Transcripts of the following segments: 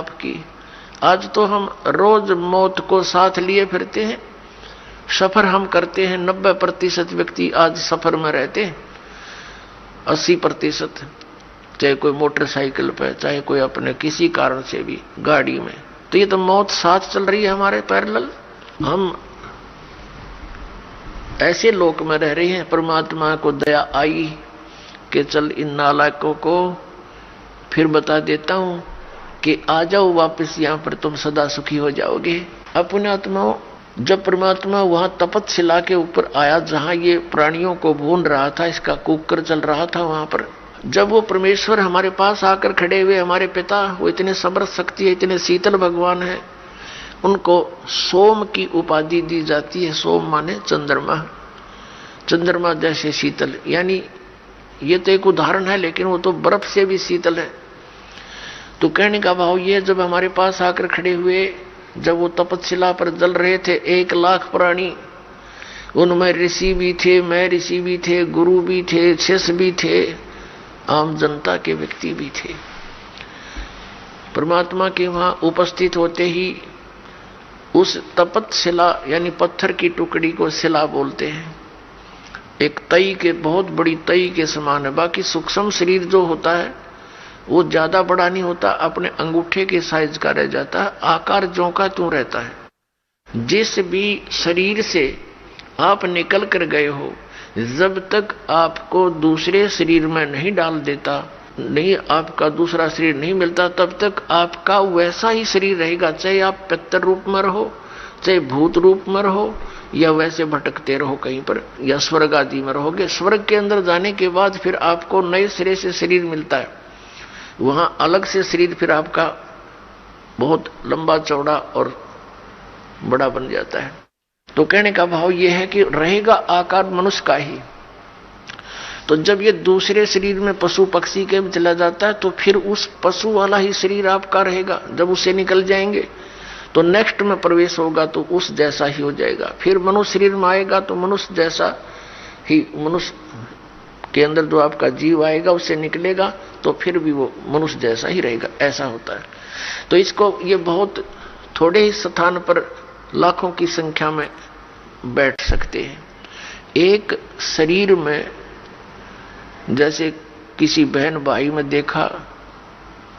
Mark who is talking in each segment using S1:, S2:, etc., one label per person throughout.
S1: आपकी। आज तो हम रोज मौत को साथ लिए फिरते हैं, सफर हम करते हैं। 90% व्यक्ति आज सफर में रहते हैं, 80% चाहे कोई मोटरसाइकिल पे, चाहे कोई अपने किसी कारण से भी गाड़ी में। तो ये तो मौत साथ चल रही है हमारे पैरेलल। हम ऐसे लोक में रह रहे हैं, परमात्मा को दया आई कि चल इन नालायकों को फिर बता देता हूं कि आ जाओ वापस यहां पर, तुम सदा सुखी हो जाओगे। अपने आत्माओं, जब परमात्मा वहां तपतशिला के ऊपर आया जहां ये प्राणियों को भून रहा था, इसका कुकर चल रहा था, वहां पर जब वो परमेश्वर हमारे पास आकर खड़े हुए, हमारे पिता, वो इतने समर्थ शक्ति है, इतने शीतल भगवान है, उनको सोम की उपाधि दी जाती है। सोम माने चंद्रमा, चंद्रमा जैसे शीतल। यानी ये तो एक उदाहरण है, लेकिन वो तो बर्फ से भी शीतल है। तो कहने का भाव ये, जब हमारे पास आकर खड़े हुए, जब वो तपतशिला पर जल रहे थे 1 लाख प्राणी, उनमें ऋषि भी थे, मैं ऋषि भी थे, गुरु भी थे, शिष्य भी थे, आम जनता के व्यक्ति भी थे। परमात्मा के वहां उपस्थित होते ही उस तपतशिला यानी पत्थर की टुकड़ी को शिला बोलते हैं। एक तई के, बहुत बड़ी तई के समान है। बाकी सूक्ष्म शरीर जो होता है वो ज्यादा बड़ा नहीं होता, अपने अंगूठे के साइज का रह जाता है, आकार ज्यों का त्यों रहता है। जिस भी शरीर से आप निकल कर गए हो, जब तक आपको दूसरे शरीर में नहीं डाल देता, नहीं आपका दूसरा शरीर नहीं मिलता, तब तक आपका वैसा ही शरीर रहेगा। चाहे आप पितर रूप में रहो, चाहे भूत रूप में रहो, या वैसे भटकते रहो कहीं पर, या स्वर्ग आदि में रहोगे। स्वर्ग के अंदर जाने के बाद फिर आपको नए सिरे से शरीर मिलता है, वहां अलग से शरीर फिर आपका बहुत लंबा चौड़ा और बड़ा बन जाता है। तो कहने का भाव यह है कि रहेगा आकार मनुष्य का ही। तो जब ये दूसरे शरीर में पशु पक्षी के भी चला जाता है, तो फिर उस पशु वाला ही शरीर आपका रहेगा। जब उससे निकल जाएंगे तो नेक्स्ट में प्रवेश होगा तो उस जैसा ही हो जाएगा। फिर मनुष्य शरीर में आएगा तो मनुष्य जैसा ही, मनुष्य के अंदर जो आपका जीव आएगा उससे निकलेगा तो फिर भी वो मनुष्य जैसा ही रहेगा। ऐसा होता है। तो इसको ये बहुत थोड़े ही स्थान पर लाखों की संख्या में बैठ सकते हैं। एक शरीर में जैसे किसी बहन भाई में देखा,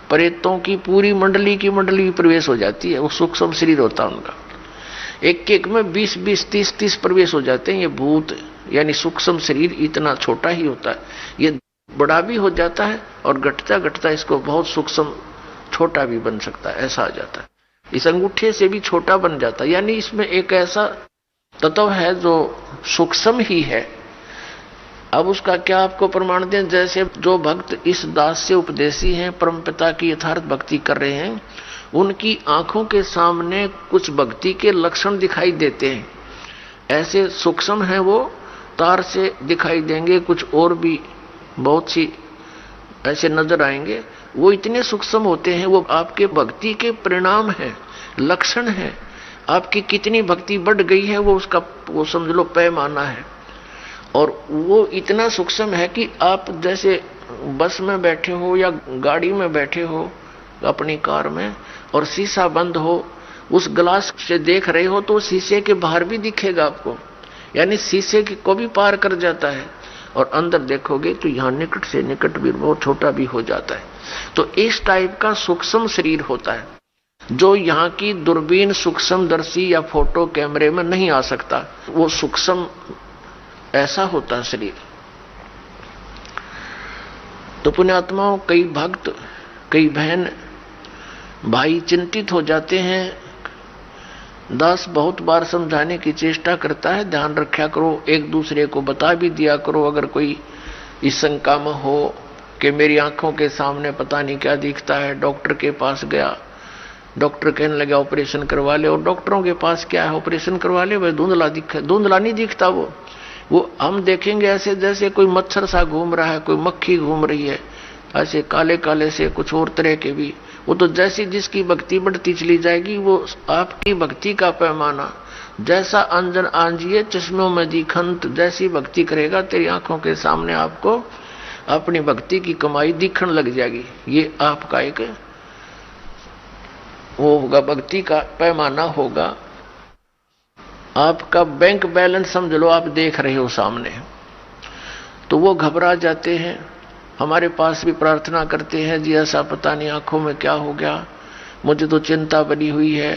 S1: प्रेतों की पूरी मंडली की मंडली प्रवेश हो जाती है। वो सूक्ष्म शरीर होता है उनका, एक एक में 20-20, 30-30 प्रवेश हो जाते हैं। ये भूत यानी सूक्ष्म शरीर इतना छोटा ही होता है, ये बड़ा भी हो जाता है और घटता घटता इसको बहुत सूक्ष्म छोटा भी बन सकता है, ऐसा आ जाता है। इस अंगूठे से भी छोटा बन जाता है। यानी इसमें एक ऐसा तत्व है जो सूक्ष्म ही है। अब उसका क्या आपको प्रमाण दें? जैसे जो भक्त इस दास से उपदेशी हैं, परमपिता की यथार्थ भक्ति कर रहे हैं, उनकी आंखों के सामने कुछ भक्ति के लक्षण दिखाई देते हैं। ऐसे सूक्ष्म हैं, वो तार से दिखाई देंगे, कुछ और भी बहुत सी ऐसे नजर आएंगे। वो इतने सूक्ष्म होते हैं, वो आपके भक्ति के परिणाम हैं, लक्षण हैं। आपकी कितनी भक्ति बढ़ गई है वो उसका, वो समझ लो पैमाना है। और वो इतना सूक्ष्म है कि आप जैसे बस में बैठे हो या गाड़ी में बैठे हो अपनी कार में, और शीशा बंद हो, उस ग्लास से देख रहे हो तो शीशे के बाहर भी दिखेगा आपको, यानी शीशे को भी पार कर जाता है। और अंदर देखोगे तो यहाँ निकट से निकट भी बहुत छोटा भी हो जाता है। तो इस टाइप का सूक्ष्म शरीर होता है जो यहाँ की दूरबीन सूक्ष्मदर्शी या फोटो कैमरे में नहीं आ सकता। वो सूक्ष्म ऐसा होता है शरीर। तो पुण्यात्माओं, कई भक्त, कई बहन भाई चिंतित हो जाते हैं। दास बहुत बार समझाने की चेष्टा करता है, ध्यान रखा करो, एक दूसरे को बता भी दिया करो। अगर कोई इस शंका में हो कि मेरी आंखों के सामने पता नहीं क्या दिखता है, डॉक्टर के पास गया, डॉक्टर कहने लगा ऑपरेशन करवा ले, और डॉक्टरों के पास क्या है, ऑपरेशन करवा ले, वह धुंधला दिखा, धुंधला नहीं दिखता। वो हम देखेंगे ऐसे जैसे कोई मच्छर सा घूम रहा है, कोई मक्खी घूम रही है, ऐसे काले काले से कुछ और तरह के भी। वो तो जैसी जिसकी भक्ति बढ़ती चली जाएगी, वो आपकी भक्ति का पैमाना जैसा अंजन आंजिए चश्मों में दिखंत, जैसी भक्ति करेगा तेरी आंखों के सामने आपको अपनी भक्ति की कमाई दिखने लग जाएगी। ये आपका एक वो होगा, भक्ति का पैमाना होगा। आपका बैंक बैलेंस समझ लो, आप देख रहे हो सामने, तो वो घबरा जाते हैं, हमारे पास भी प्रार्थना करते हैं, जी ऐसा पता नहीं आंखों में क्या हो गया, मुझे तो चिंता बनी हुई है,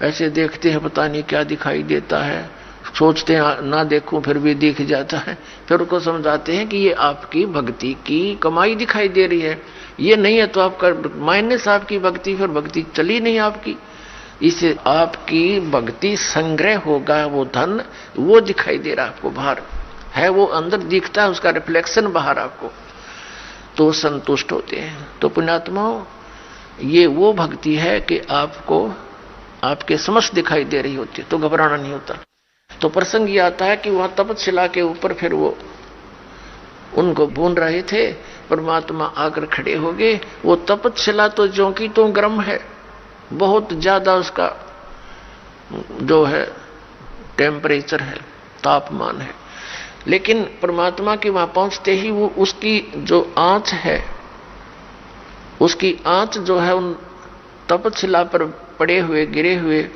S1: ऐसे देखते हैं पता नहीं क्या दिखाई देता है, सोचते हैं ना देखूं फिर भी दिख जाता है। फिर उनको समझाते हैं कि ये आपकी भक्ति की कमाई दिखाई दे रही है, ये नहीं है तो आपका माइनस आपकी भक्ति, फिर भक्ति चली नहीं आपकी। इसे आपकी भक्ति संग्रह होगा, वो धन वो दिखाई दे रहा आपको, बाहर है वो, अंदर दिखता है उसका रिफ्लेक्शन बाहर आपको, तो संतुष्ट होते हैं। तो पुण्यात्माओं, ये वो भक्ति है कि आपको आपके समक्ष दिखाई दे रही होती है, तो घबराना नहीं होता। तो प्रसंग ये आता है कि वहां तपतशिला के ऊपर फिर वो उनको भून रहे थे, परमात्मा आकर खड़े हो गए। वो तपतशिला तो ज्यों की तो गर्म है, बहुत ज्यादा उसका जो है टेम्परेचर है, तापमान है, लेकिन परमात्मा के वहां पहुंचते ही वो उसकी जो आंच है, उसकी आंच जो है उन तपतशिला पर पड़े हुए गिरे हुए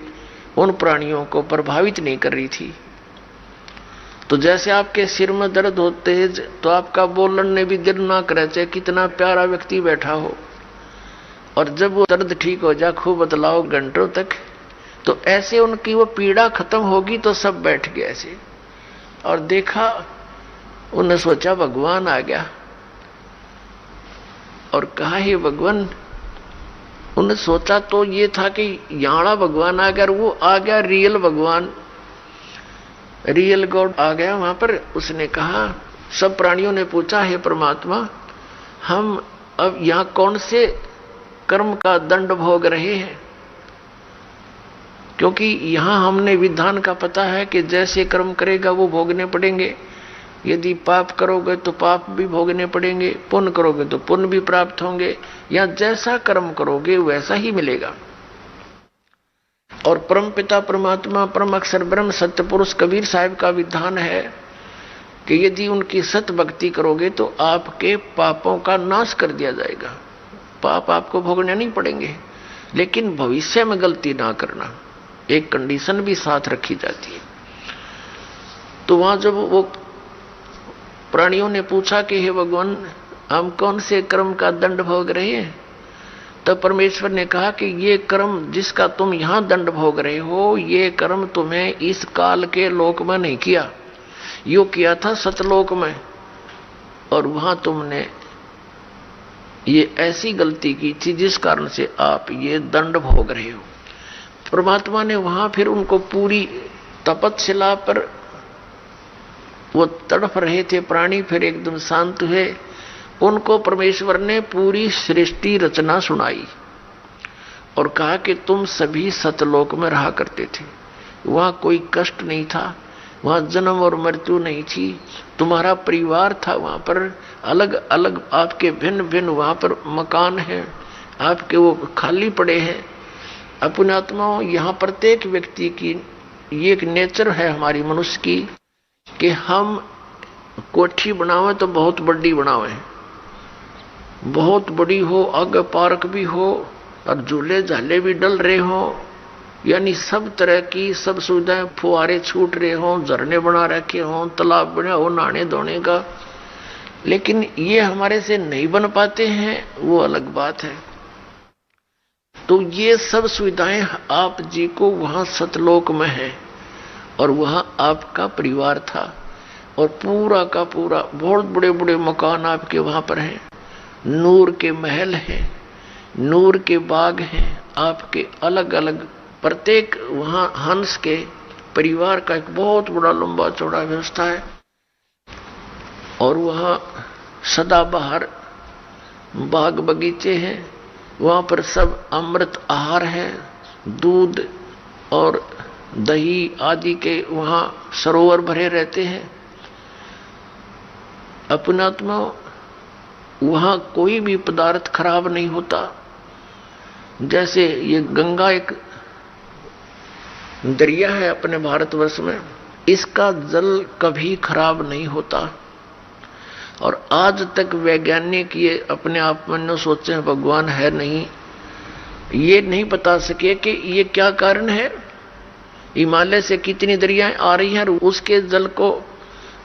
S1: उन प्राणियों को प्रभावित नहीं कर रही थी। तो जैसे आपके सिर में दर्द होते है तो आपका बोलने भी दिल ना करे, चाहे कितना प्यारा व्यक्ति बैठा हो, और जब वो दर्द ठीक हो जाए खूब बतलाओ घंटों तक, तो ऐसे उनकी वो पीड़ा खत्म होगी तो सब बैठ गए ऐसे। और देखा, उन्हें सोचा भगवान आ गया, और कहा हे भगवान, उन्हें सोचा तो ये था कि यहाँ भगवान आ गया, और वो आ गया रियल भगवान, रियल गॉड आ गया वहां पर। उसने कहा, सब प्राणियों ने पूछा, हे परमात्मा, हम अब यहाँ कौन से कर्म का दंड भोग रहे हैं? क्योंकि यहां हमने विधान का पता है कि जैसे कर्म करेगा वो भोगने पड़ेंगे। यदि पाप करोगे तो पाप भी भोगने पड़ेंगे, पुण्य करोगे तो पुण्य भी प्राप्त होंगे, या जैसा कर्म करोगे वैसा ही मिलेगा। और परम पिता परमात्मा परम अक्षर ब्रह्म सत्य पुरुष कबीर साहिब का विधान है कि यदि उनकी सत भक्ति करोगे तो आपके पापों का नाश कर दिया जाएगा। पाप आपको भोगने नहीं पड़ेंगे, लेकिन भविष्य में गलती ना करना, एक कंडीशन भी साथ रखी जाती है। तो वहां जब वो प्राणियों ने पूछा कि हे भगवान, हम कौन से कर्म का दंड भोग रहे हैं, तब तो परमेश्वर ने कहा कि ये कर्म जिसका तुम यहां दंड भोग रहे हो, ये कर्म तुम्हें इस काल के लोक में नहीं किया, यो किया था सतलोक में, और वहां तुमने ये ऐसी गलती की थी जिस कारण से आप ये दंड भोग रहे हो। परमात्मा ने वहां फिर उनको पूरी तपतशिला पर वो तड़प रहे थे प्राणी, फिर एकदम शांत हुए। उनको परमेश्वर ने पूरी सृष्टि रचना सुनाई और कहा कि तुम सभी सतलोक में रहा करते थे, वहां कोई कष्ट नहीं था, वहां जन्म और मृत्यु नहीं थी, तुम्हारा परिवार था वहां पर, अलग अलग आपके भिन्न भिन्न वहां पर मकान हैं, आपके वो खाली पड़े हैं। अपने आत्माओं, यहाँ प्रत्येक व्यक्ति की ये एक नेचर है हमारी मनुष्य की कि हम कोठी बनावे तो बहुत बड़ी बनावे, बहुत बड़ी हो, आगे पार्क भी हो और झूले झाले भी डल रहे हो, यानी सब तरह की सब सुविधाएं, फुहारे छूट रहे हो, झरने बना रखे हो, तालाब बना हो नहाने धोने का, लेकिन ये हमारे से नहीं बन पाते हैं, वो अलग बात है। तो ये सब सुविधाएं आप जी को वहां सतलोक में है, और वहां आपका परिवार था, और पूरा का पूरा बहुत बड़े बड़े मकान आपके वहां पर हैं, नूर के महल हैं, नूर के बाग हैं आपके, अलग अलग प्रत्येक वहां हंस के परिवार का एक बहुत बड़ा लंबा चौड़ा व्यवस्था है। और वहां सदाबहार बाग बगीचे हैं, वहां पर सब अमृत आहार है, दूध और दही आदि के वहां सरोवर भरे रहते हैं। अपनात्मा, वहां कोई भी पदार्थ खराब नहीं होता। जैसे ये गंगा एक दरिया है अपने भारतवर्ष में, इसका जल कभी खराब नहीं होता, और आज तक वैज्ञानिक ये अपने आप में न सोचे भगवान है नहीं, ये नहीं बता सके कि ये क्या कारण है। हिमालय से कितनी दरियाएं आ रही हैं और उसके जल को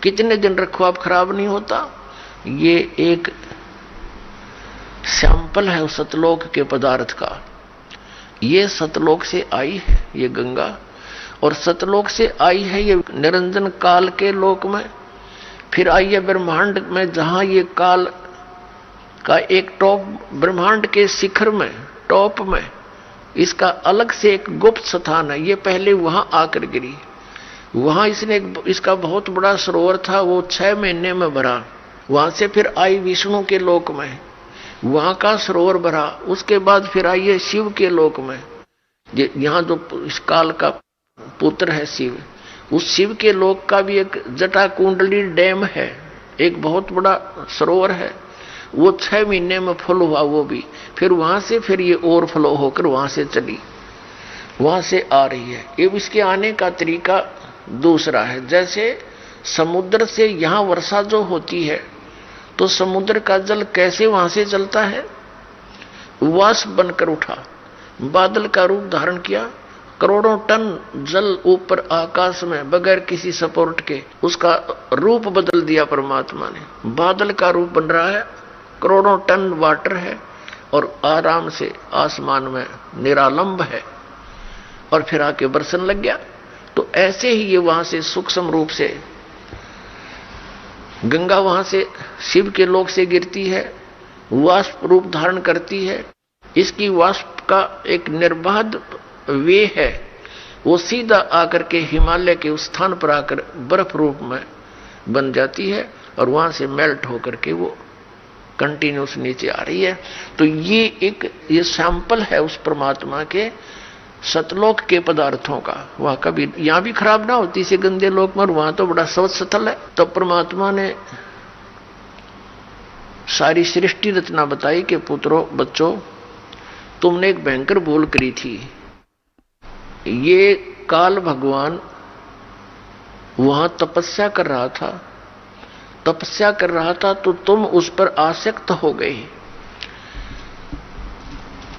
S1: कितने दिन रखो आप खराब नहीं होता। ये एक सैंपल है उस सतलोक के पदार्थ का। ये सतलोक से आई है ये गंगा, और सतलोक से आई है ये निरंजन काल के लोक में, फिर आई है ब्रह्मांड में, जहां ये काल का एक टॉप, ब्रह्मांड के शिखर में टॉप में इसका अलग से एक गुप्त स्थान है। ये पहले वहां आकर गिरी, वहां इसने इसका बहुत बड़ा सरोवर था, वो 6 महीने में भरा। वहां से फिर आई विष्णु के लोक में, वहां का सरोवर भरा। उसके बाद फिर आई है शिव के लोक में, यहां जो इस काल का पुत्र है शिव, उस शिव के लोक का भी एक जटा कुंडली डैम है, एक बहुत बड़ा सरोवर है। वो 6 महीने में फुल हुआ वो भी, फिर वहां से फिर ये ओवरफ्लो होकर वहां से चली, वहां से आ रही है। ये इसके आने का तरीका दूसरा है। जैसे समुद्र से यहां वर्षा जो होती है तो समुद्र का जल कैसे वहां से चलता है, वाष्प बनकर उठा, बादल का रूप धारण किया, करोड़ों टन जल ऊपर आकाश में बगैर किसी सपोर्ट के उसका रूप बदल दिया परमात्मा ने। बादल का रूप बन रहा है, करोड़ों टन वाटर है और आराम से आसमान में निरालंब है, और फिर आके बरसन लग गया। तो ऐसे ही ये वहां से सूक्ष्म रूप से गंगा वहां से शिव के लोक से गिरती है, वाष्प रूप धारण करती है। इसकी वाष्प का एक निर्बाध वे है, वो सीधा आकर के हिमालय के उस स्थान पर आकर बर्फ रूप में बन जाती है, और वहां से मेल्ट होकर के वो कंटिन्यूस नीचे आ रही है। तो ये सैंपल है उस परमात्मा के सतलोक के पदार्थों का। वहां कभी यहां भी खराब ना होती से गंदे लोक में, वहां तो बड़ा स्वच्छ स्थल है। तब परमात्मा ने सारी सृष्टि रचना बताई कि पुत्रों बच्चों, तुमने एक भयंकर भूल करी थी। ये काल भगवान वहां तपस्या कर रहा था, तो तुम उस पर आसक्त हो गए,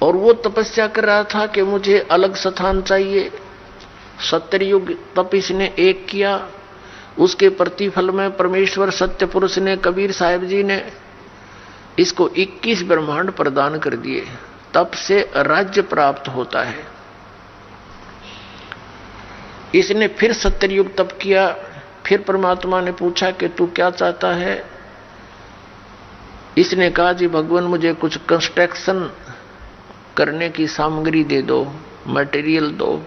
S1: और वो तपस्या कर रहा था कि मुझे अलग स्थान चाहिए। सत्ययुग तप इसने एक किया, उसके प्रतिफल में परमेश्वर सत्य पुरुष ने, कबीर साहिब जी ने इसको 21 ब्रह्मांड प्रदान कर दिए। तप से राज्य प्राप्त होता है। इसने फिर सत्ययुग तप किया। फिर परमात्मा ने पूछा कि तू क्या चाहता है। इसने कहा जी भगवान मुझे कुछ कंस्ट्रक्शन करने की सामग्री दे दो, मटेरियल दो।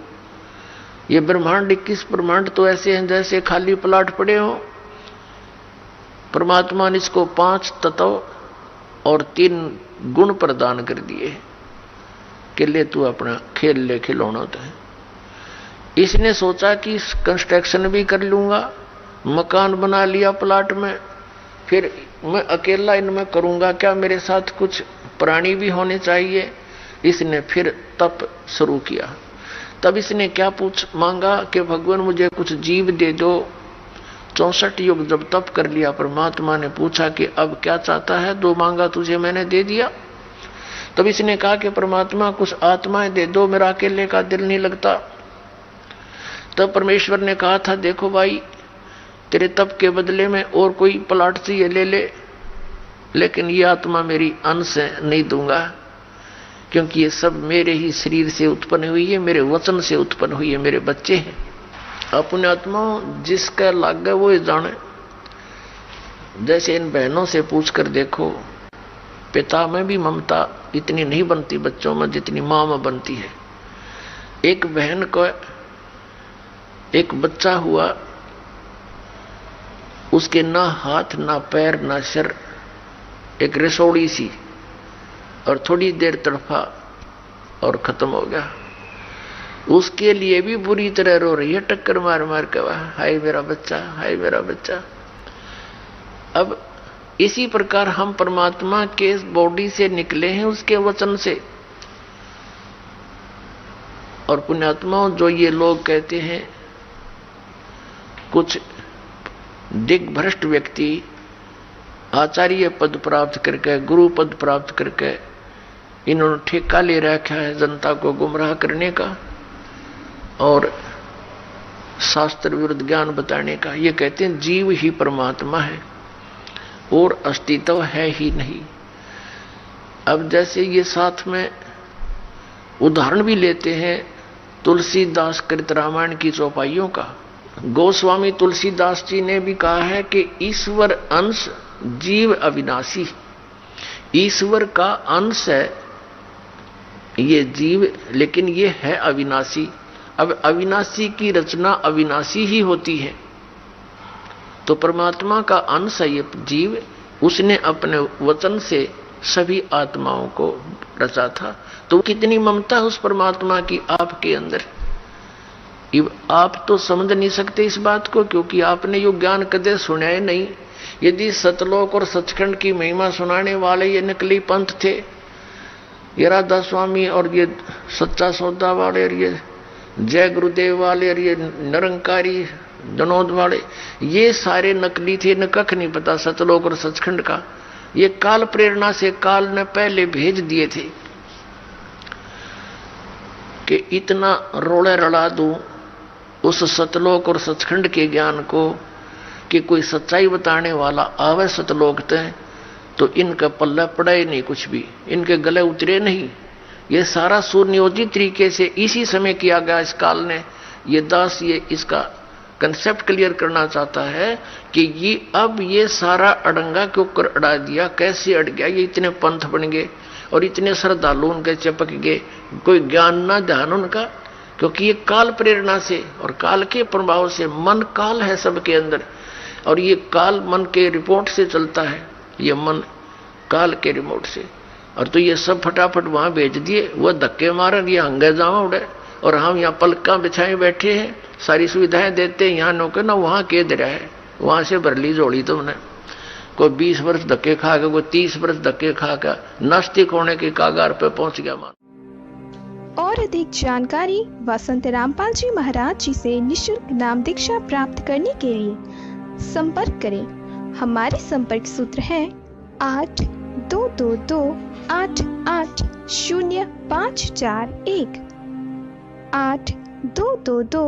S1: ये ब्रह्मांड 21 ब्रह्मांड तो ऐसे हैं जैसे खाली प्लाट पड़े हो। परमात्मा ने इसको 5 तत्व और 3 गुण प्रदान कर दिए कि ले तू अपना खेल ले, खिलौना तो है। इसने सोचा कि कंस्ट्रक्शन भी कर लूंगा, मकान बना लिया प्लाट में, फिर मैं अकेला इनमें करूंगा क्या, मेरे साथ कुछ प्राणी भी होने चाहिए। इसने फिर तप शुरू किया। तब इसने क्या मांगा कि भगवान मुझे कुछ जीव दे दो। 64 युग जब तप कर लिया, परमात्मा ने पूछा कि अब क्या चाहता है, जो मांगा तुझे मैंने दे दिया। तब इसने कहा कि परमात्मा कुछ आत्माएं दे दो, मेरा अकेले का दिल नहीं लगता। तब परमेश्वर ने कहा था देखो भाई, तेरे तप के बदले में और कोई प्लाट चाहिए ले ले, लेकिन ये आत्मा मेरी अंश नहीं दूंगा, क्योंकि ये सब मेरे ही शरीर से उत्पन्न हुई है, मेरे वचन से उत्पन्न हुई है, मेरे बच्चे हैं। अपने आत्मा जिसका लाग गया वो जाने। जैसे इन बहनों से पूछकर देखो, पिता में भी ममता इतनी नहीं बनती बच्चों में जितनी मां में बनती है। एक बहन को एक बच्चा हुआ, उसके ना हाथ ना पैर ना सिर, एक रसोड़ी सी, और थोड़ी देर तड़फा और खत्म हो गया। उसके लिए भी बुरी तरह रो रही है, टक्कर मार मार के, हाय मेरा बच्चा, हाय मेरा बच्चा। अब इसी प्रकार हम परमात्मा के बॉडी से निकले हैं, उसके वचन से। और पुण्यात्माओं, जो ये लोग कहते हैं, कुछ दिग्भ्रष्ट व्यक्ति आचार्य पद प्राप्त करके, गुरु पद प्राप्त करके इन्होंने ठेका ले रखा है जनता को गुमराह करने का और शास्त्र विरुद्ध ज्ञान बताने का। ये कहते हैं जीव ही परमात्मा है और अस्तित्व है ही नहीं। अब जैसे ये साथ में उदाहरण भी लेते हैं तुलसीदास कृत रामायण की चौपाइयों का। गोस्वामी तुलसीदास जी ने भी कहा है कि ईश्वर अंश जीव अविनाशी, ईश्वर का अंश है ये जीव, लेकिन ये है अविनाशी। अब अविनाशी की रचना अविनाशी ही होती है, तो परमात्मा का अंश है ये जीव, उसने अपने वचन से सभी आत्माओं को रचा था। तो कितनी ममता उस परमात्मा की आपके अंदर। आप तो समझ नहीं सकते इस बात को, क्योंकि आपने यो ज्ञान कदे सुना ही नहीं। यदि सतलोक और सचखंड की महिमा सुनाने वाले ये नकली पंथ थे, ये राधा स्वामी और ये सच्चा सौदा वाले और ये जय गुरुदेव वाले और ये निरंकारी जनोद वाले, ये सारे नकली थे, न कख नहीं पता सतलोक और सचखंड का। ये काल प्रेरणा से काल ने पहले भेज दिए थे कि इतना रोड़े रड़ा दूं उस सतलोक और सचखंड के ज्ञान को कि कोई सच्चाई बताने वाला आवे सतलोक तय तो इनका पल्ला पड़ा ही नहीं, कुछ भी इनके गले उतरे नहीं। ये सारा सुनियोजित तरीके से इसी समय किया गया इस काल ने। ये दास ये इसका कंसेप्ट क्लियर करना चाहता है कि ये अब ये सारा अड़ंगा क्यों कर अड़ा दिया, कैसे अड़ गया, ये इतने पंथ बन गए और इतने श्रद्धालु उनके चिपक गए, कोई ज्ञान ना ध्यान उनका, क्योंकि ये काल प्रेरणा से और काल के प्रभाव से, मन काल है सबके अंदर और ये काल मन के रिपोर्ट से चलता है, ये मन काल के रिमोट से। और तो ये सब फटाफट वहां भेज दिए, वह धक्के मारे, ये हंगे जावा उड़े और हम यहाँ पलका बिछाए बैठे हैं, सारी सुविधाएं देते हैं, यहाँ नौकर ना वहां के दे रहा है, वहां से भर ली जोड़ी तुमने। कोई 20 वर्ष धक्के खा के, कोई 30 वर्ष धक्के खा के नास्तिक होने के कागार पे पहुंच गया मान।
S2: और अधिक जानकारी वसंत रामपाल जी महाराज जी से निःशुल्क नाम दीक्षा प्राप्त करने के लिए संपर्क करें। हमारे संपर्क सूत्र है 8222880541 8222